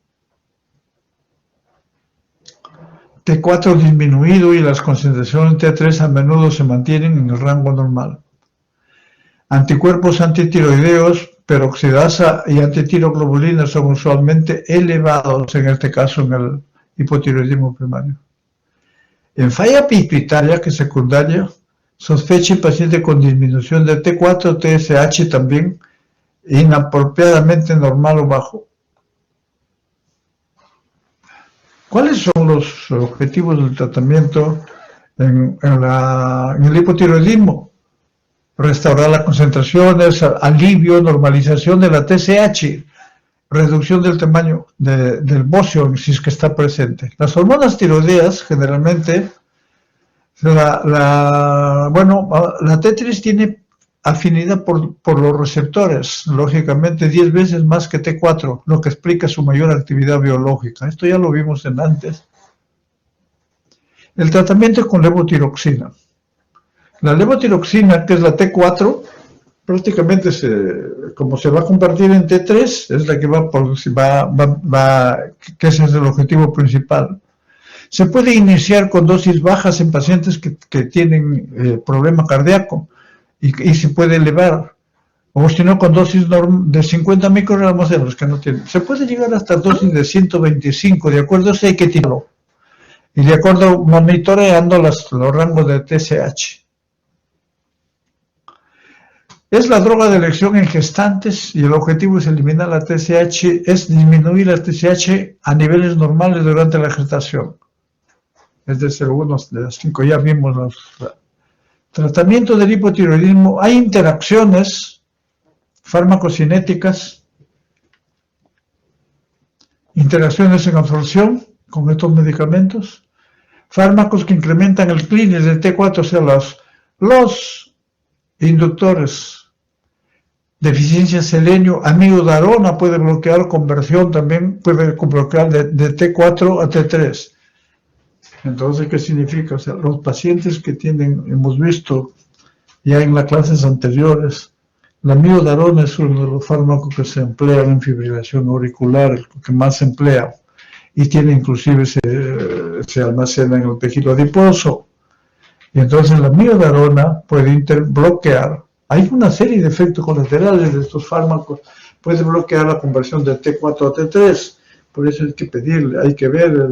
T4 disminuido y las concentraciones T3 a menudo se mantienen en el rango normal. Anticuerpos antitiroideos, peroxidasa y antitiroglobulina son usualmente elevados, en este caso en el hipotiroidismo primario. En falla pituitaria, que es secundaria, sospecha en paciente con disminución de T4, TSH también, inapropiadamente normal o bajo. ¿Cuáles son los objetivos del tratamiento en el hipotiroidismo? Restaurar las concentraciones, alivio, normalización de la TSH. reducción del tamaño del bocio, si es que está presente. Las hormonas tiroideas, generalmente, la T3 tiene afinidad por los receptores, lógicamente 10 veces más que T4, lo que explica su mayor actividad biológica. Esto ya lo vimos en antes. El tratamiento es con levotiroxina. La levotiroxina, que es la T4, prácticamente como se va a convertir en T3, es la que que ese es el objetivo principal. Se puede iniciar con dosis bajas en pacientes que tienen problema cardíaco y se puede elevar, o si no con dosis de 50 microgramos de los que no tienen. Se puede llegar hasta dosis de 125, de acuerdo, si hay que tirarlo. Y de acuerdo, monitoreando los rangos de TSH. Es la droga de elección en gestantes y el objetivo es eliminar la TSH, es disminuir la TSH a niveles normales durante la gestación. Es de 0,1 de las 5, ya vimos los tratamiento del hipotiroidismo. Hay interacciones farmacocinéticas, interacciones en absorción con estos medicamentos, fármacos que incrementan el clínico del T4, o sea, los inductores, deficiencia de selenio, amidodarona puede bloquear conversión, también puede bloquear de T4 a T3. Entonces, ¿qué significa? O sea, los pacientes que tienen, hemos visto ya en las clases anteriores, la amidodarona es uno de los fármacos que se emplean en fibrilación auricular, el que más se emplea, y tiene inclusive, se almacena en el tejido adiposo. Y entonces la amidodarona puede bloquear. Hay una serie de efectos colaterales de estos fármacos. Puede bloquear la conversión de T4 a T3. Por eso hay que pedirle, hay que ver,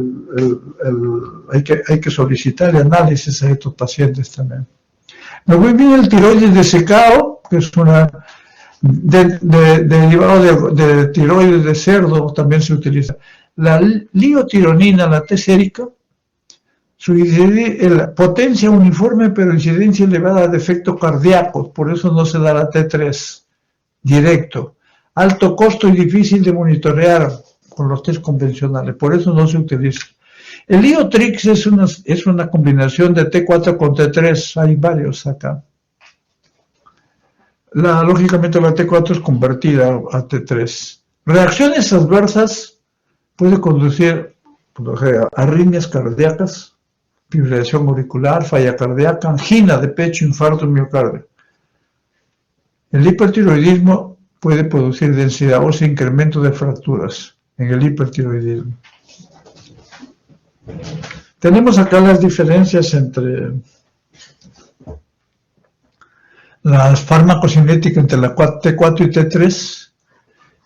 hay que solicitar análisis a estos pacientes también. Luego viene el tiroides desecado, que es una derivado de tiroides de cerdo, también se utiliza. La liotironina, la T sérica, su potencia uniforme pero incidencia elevada de efectos cardíacos, por eso no se da la T3 directo. Alto costo y difícil de monitorear con los test convencionales, por eso no se utiliza. El Liotrix es una combinación de T4 con T3, hay varios acá. Lógicamente la T4 es convertida a T3. Reacciones adversas puede conducir a arritmias cardíacas, fibrilación auricular, falla cardíaca, angina de pecho, infarto miocardio. El hipertiroidismo puede producir densidad ósea e incremento de fracturas en el hipertiroidismo. Tenemos acá las diferencias entre las farmacocinéticas entre la T4 y T3.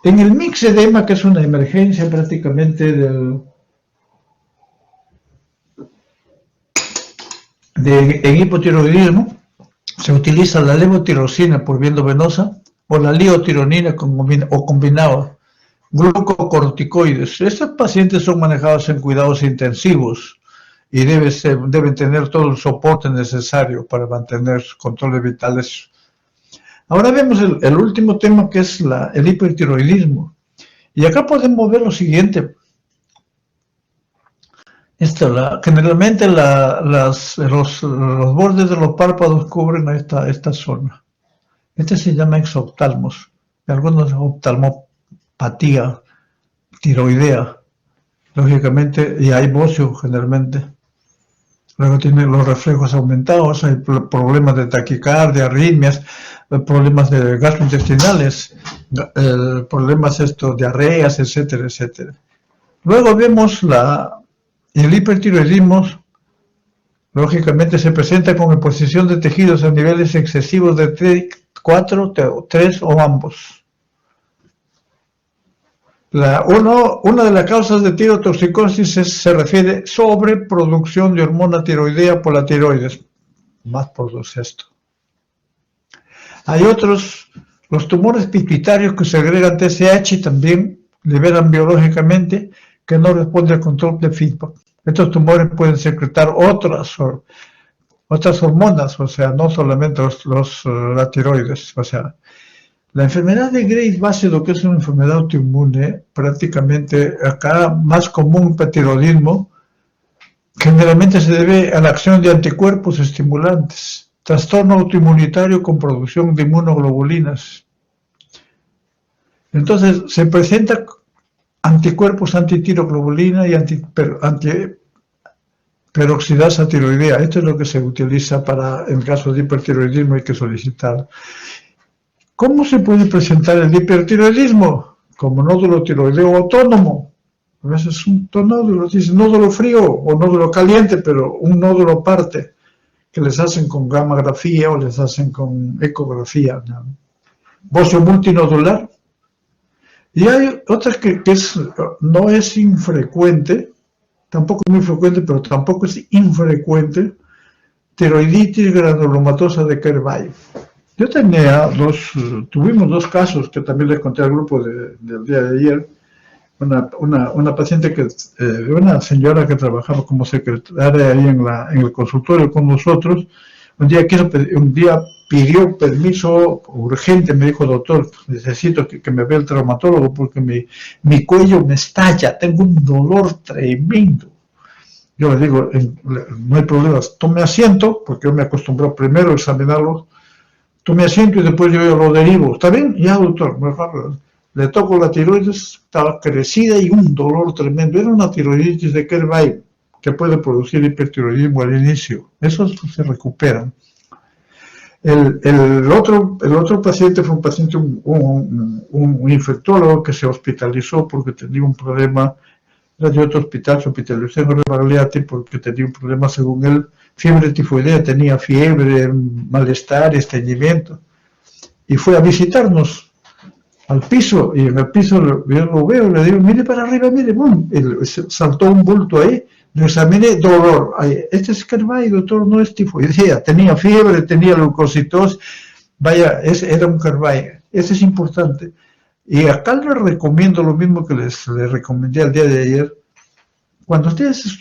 En el mixedema, que es una emergencia prácticamente en hipotiroidismo, se utiliza la levotirosina por vía venosa o la liotironina o combinada, glucocorticoides. Estos pacientes son manejados en cuidados intensivos y deben tener todo el soporte necesario para mantener sus controles vitales. Ahora vemos el último tema, que es el hipertiroidismo. Y acá podemos ver lo siguiente. Generalmente los bordes de los párpados cubren esta zona. Este se llama exoptalmos. Algunos oftalmopatía tiroidea, lógicamente, y hay bocio generalmente. Luego tienen los reflejos aumentados, hay problemas de taquicardia, arritmias, problemas de gastrointestinales, problemas diarreas, etcétera, etcétera. Luego vemos el hipertiroidismo, lógicamente se presenta con exposición de tejidos a niveles excesivos de T4, T3 o ambos. Una de las causas de tirotoxicosis se refiere a sobreproducción de hormona tiroidea por la tiroides. Más produce esto. Hay los tumores pituitarios que segregan TSH también liberan biológicamente, que no responde al control de feedback. Estos tumores pueden secretar otras hormonas, o sea, no solamente la tiroides, o sea, La enfermedad de Graves base, lo que es una enfermedad autoinmune, prácticamente acá más común hipertiroidismo, generalmente se debe a la acción de anticuerpos estimulantes, trastorno autoinmunitario con producción de inmunoglobulinas. Entonces se presenta anticuerpos antitiroglobulina y antiperoxidasa tiroidea. Esto es lo que se utiliza para, en caso de hipertiroidismo, hay que solicitar. ¿Cómo se puede presentar el hipertiroidismo? Como nódulo tiroideo autónomo. A veces es un nódulo, dice nódulo frío o nódulo caliente, pero un nódulo aparte, que les hacen con gammagrafía o les hacen con ecografía, ¿no? Bocio multinodular. Y hay otras que no es infrecuente, tampoco es muy frecuente, pero tampoco es infrecuente, tiroiditis granulomatosa de Kerrbay. Yo tuvimos dos casos que también les conté al grupo del día de ayer. Una paciente una señora que trabajaba como secretaria ahí en el consultorio con nosotros, un día pidió permiso urgente, me dijo, doctor, necesito que me vea el traumatólogo porque mi cuello me estalla, tengo un dolor tremendo. Yo le digo, no hay problema, tome asiento, porque yo me acostumbré primero a examinarlo, tome asiento y después yo lo derivo. ¿Está bien? Ya, doctor, le toco la tiroides, estaba crecida y un dolor tremendo. Era una tiroiditis de Kerrbay, que puede producir hipertiroidismo al inicio. Eso se recupera. El otro paciente fue un paciente, un infectólogo que se hospitalizó porque tenía un problema. Era de otro hospital, se hospitalizó en Rebagliati porque tenía un problema, según él, fiebre tifoidea, tenía fiebre, malestar, estreñimiento. Y fue a visitarnos al piso, y en el piso yo lo veo, le digo, mire para arriba, mire, boom, saltó un bulto ahí, lo examiné, dolor, este es Kerrbay, doctor, no es tifoidea, tenía fiebre, tenía leucocitosis, vaya, era un Kerrbay, eso es importante. Y acá les recomiendo lo mismo que les recomendé el día de ayer. Cuando ustedes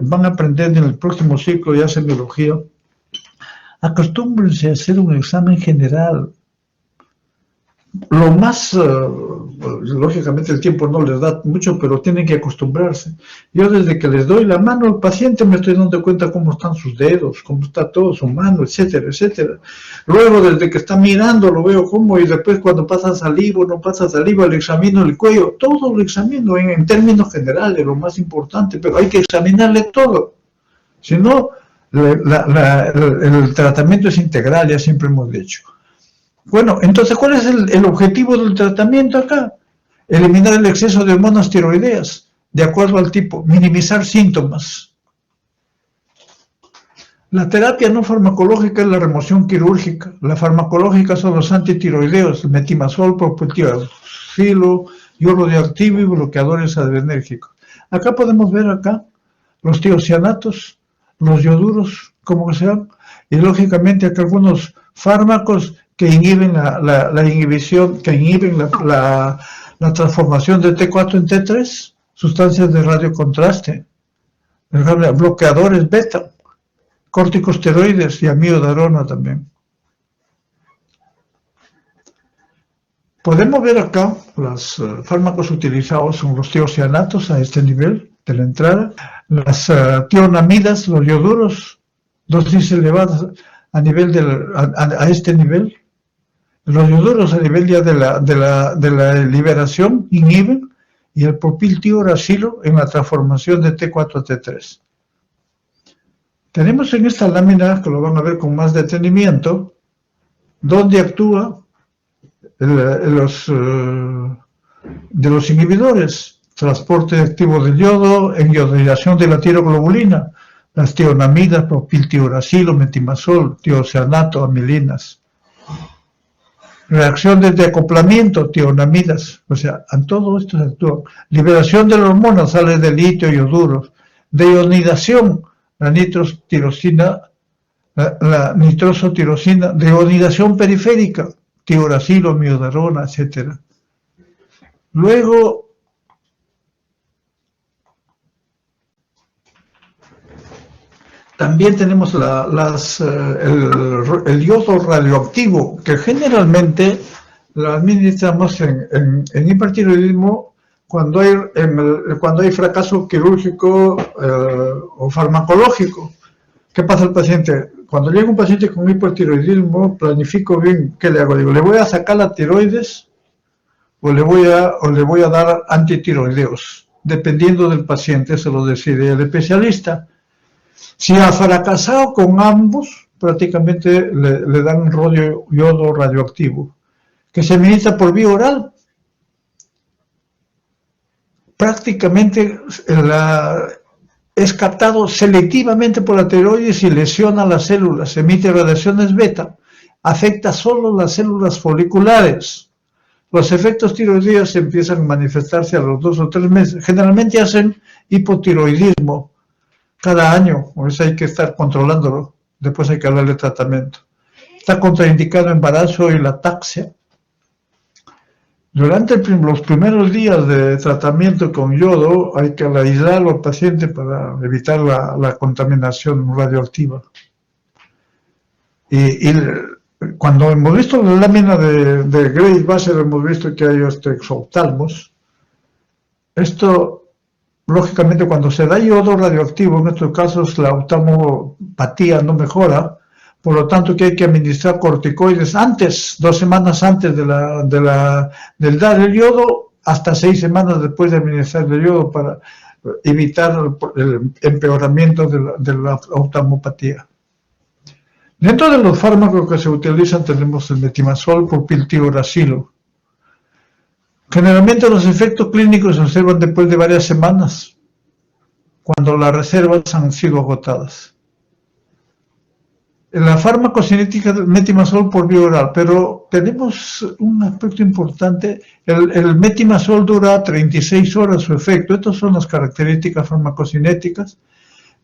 van a aprender en el próximo ciclo ya semiología, acostúmbrense a hacer un examen general. Lo más, lógicamente el tiempo no les da mucho, pero tienen que acostumbrarse. Yo desde que les doy la mano al paciente me estoy dando cuenta cómo están sus dedos, cómo está todo su mano, etcétera, etcétera. Luego desde que está mirando lo veo cómo, y después cuando pasa saliva o no pasa saliva le examino el cuello, todo lo examino en términos generales, lo más importante, pero hay que examinarle todo. Si no, el tratamiento es integral, ya siempre hemos dicho. Bueno, entonces, ¿cuál es el objetivo del tratamiento acá? Eliminar el exceso de hormonas tiroideas, de acuerdo al tipo, minimizar síntomas. La terapia no farmacológica es la remoción quirúrgica. La farmacológica son los antitiroideos, el metimazol, propiltiazilo, iodo radioactivo y bloqueadores adrenérgicos. Acá podemos ver los tiocianatos, los ioduros, como sean, y lógicamente acá algunos fármacos que inhiben la inhibición, que inhiben la transformación de T4 en T3, sustancias de radiocontraste, bloqueadores beta, corticosteroides y amiodarona también. Podemos ver acá los fármacos utilizados son los tiocianatos a este nivel de la entrada, las tionamidas, los ioduros, dosis elevadas a nivel a este nivel. Los ioduros a nivel ya de la liberación inhiben, y el propiltiazilo en la transformación de T4 a T3. Tenemos en esta lámina, que lo van a ver con más detenimiento, donde actúa de los inhibidores, transporte activo del yodo, eniodación de la tiroglobulina, las tionamidas, propiltiazilo, metimazol, tiocianato, amilinas. Reacción de acoplamiento, tionamidas, o sea, en todo esto se actúa. Liberación de la hormona, sale de litio y ioduros. Deionidación, la nitrotirosina, la nitrosotirosina, deionidación periférica, tiuracilo, miodarona, etc. Luego, también tenemos el yodo radioactivo, que generalmente la administramos en hipertiroidismo cuando hay fracaso quirúrgico o farmacológico. ¿Qué pasa al paciente? Cuando llega un paciente con hipertiroidismo, planifico bien qué le hago. Digo, ¿le voy a sacar la tiroides o le voy a dar antitiroideos? Dependiendo del paciente, se lo decide el especialista. Si ha fracasado con ambos, prácticamente le dan un yodo radioactivo, que se administra por vía oral. Prácticamente es captado selectivamente por la tiroides y lesiona las células, emite radiaciones beta, afecta solo las células foliculares. Los efectos tiroideos empiezan a manifestarse a los 2 o 3 meses. Generalmente hacen hipotiroidismo cada año, por eso hay que estar controlándolo. Después hay que hablar de tratamiento. Está contraindicado embarazo y la ataxia. Durante los primeros días de tratamiento con yodo hay que aislarlo al paciente para evitar la contaminación radioactiva. Y cuando hemos visto la lámina de Grace Bassett, hemos visto que hay exoftalmos. Esto, lógicamente, cuando se da yodo radioactivo, en estos casos la oftalmopatía no mejora, por lo tanto que hay que administrar corticoides antes, 2 semanas antes del dar el yodo, hasta 6 semanas después de administrar el yodo para evitar el empeoramiento de la oftalmopatía. Dentro de los fármacos que se utilizan tenemos el metimazol, propiltiuracilo. Generalmente los efectos clínicos se observan después de varias semanas, cuando las reservas han sido agotadas. La farmacocinética del metimazol por vía oral, pero tenemos un aspecto importante. El metimazol dura 36 horas su efecto. Estas son las características farmacocinéticas.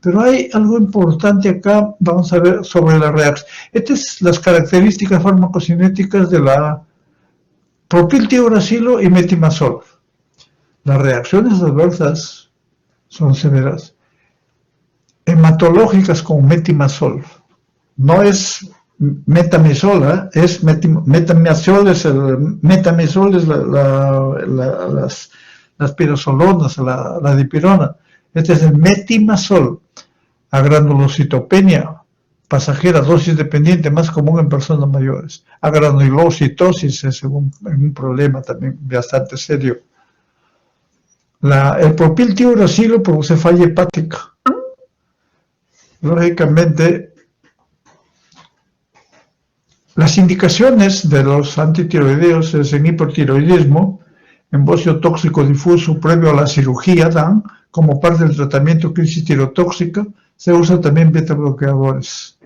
Pero hay algo importante acá, vamos a ver sobre la reacción. Estas son las características farmacocinéticas de la propiltiuracilo y metimazol. Las reacciones adversas son severas. Hematológicas con metimazol. No es metamizol, es metamizol, es las pirozolonas, la dipirona. Este es el metimazol. Agranulocitopenia pasajera, dosis dependiente, más común en personas mayores. Agranulocitosis es un problema también bastante serio. El propiltiuracilo produce falla hepática. Lógicamente, las indicaciones de los antitiroideos es en hipertiroidismo, en bocio tóxico difuso previo a la cirugía, dan como parte del tratamiento crisis tirotóxica. Se usan también beta bloqueadores.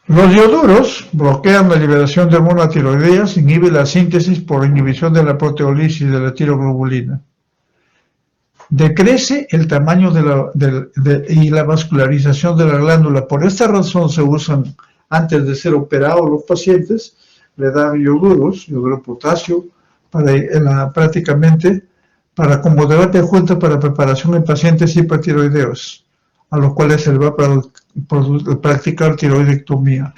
Los ioduros bloquean la liberación de hormonas tiroideas, inhiben la síntesis por inhibición de la proteólisis de la tiroglobulina. Decrece el tamaño y la vascularización de la glándula. Por esta razón se usan, antes de ser operados los pacientes, le dan ioduros, yoduro potasio, prácticamente para como terapia adjunta para preparación en pacientes hipertiroideos, a los cuales se les va a practicar tiroidectomía.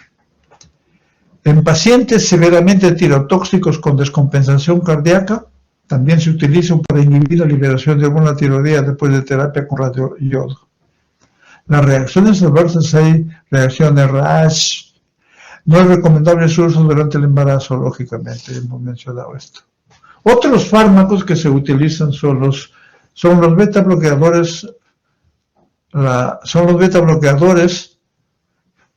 En pacientes severamente tirotóxicos con descompensación cardíaca, también se utilizan para inhibir la liberación de hormona tiroidea después de terapia con radioyodo. Las reacciones adversas, hay reacciones rash. No es recomendable su uso durante el embarazo, lógicamente, hemos mencionado esto. Otros fármacos que se utilizan son los beta bloqueadores.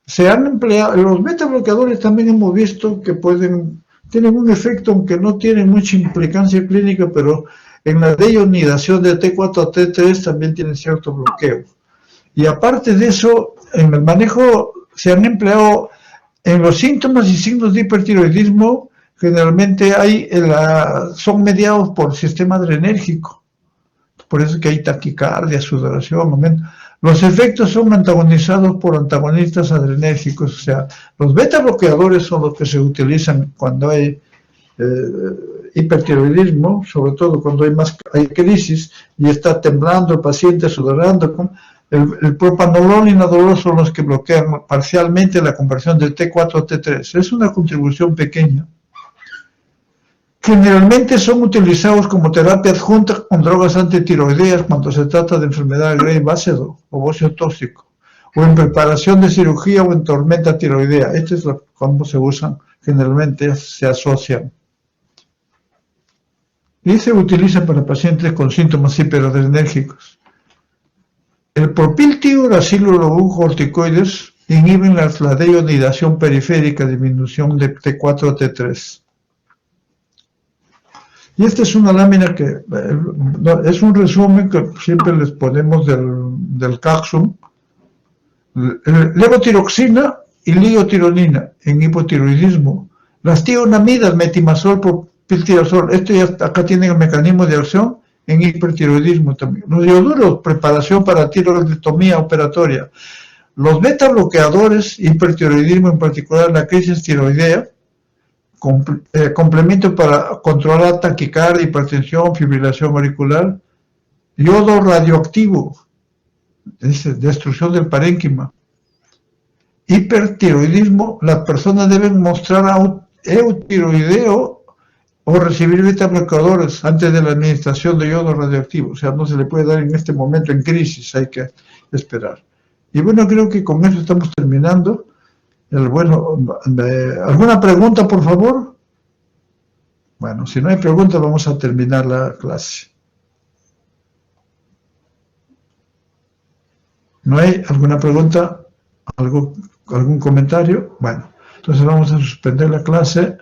Se han empleado, los beta bloqueadores también hemos visto que tienen un efecto, aunque no tienen mucha implicancia clínica, pero en la deionidación de T4 a T3 también tienen cierto bloqueo. Y aparte de eso, en el manejo se han empleado en los síntomas y signos de hipertiroidismo. Generalmente son mediados por sistema adrenérgico. Por eso que hay taquicardia, sudoración, aumento. Los efectos son antagonizados por antagonistas adrenérgicos, o sea, los beta bloqueadores son los que se utilizan cuando hay hipertiroidismo, sobre todo cuando hay crisis y está temblando el paciente, sudorando. El propanolol y nadolol son los que bloquean parcialmente la conversión de T4 a T3. Es una contribución pequeña. Generalmente son utilizados como terapia adjunta con drogas antitiroideas cuando se trata de enfermedad de Graves ácido o óseo tóxico, o en preparación de cirugía o en tormenta tiroidea. Este es cómo se usan, generalmente se asocian. Y se utiliza para pacientes con síntomas hiperadrenérgicos. El propiltiuraciloglucocorticoides inhiben la deiodidación periférica, disminución de T4 a T3. Y esta es una lámina que es un resumen que siempre les ponemos del Caxum. Levotiroxina y liotironina en hipotiroidismo. Las tionamidas, metimazol, propiltirazol, acá tienen el mecanismo de acción en hipertiroidismo también. Los ioduros, preparación para tiroidectomía operatoria. Los beta bloqueadores, hipertiroidismo, en particular la crisis tiroidea, complemento para controlar taquicardia, hipertensión, fibrilación auricular. Yodo radioactivo, destrucción del parénquima. Hipertiroidismo, las personas deben mostrar eutiroideo o recibir beta bloqueadores antes de la administración de yodo radioactivo. O sea, no se le puede dar en este momento en crisis, hay que esperar. Y bueno, creo que con eso estamos terminando. ¿Alguna pregunta, por favor? Bueno, si no hay preguntas, vamos a terminar la clase. ¿No hay alguna pregunta? ¿Algún comentario? Bueno, entonces vamos a suspender la clase.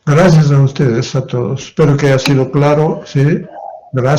Gracias a ustedes, a todos. Espero que haya sido claro, ¿sí? Gracias.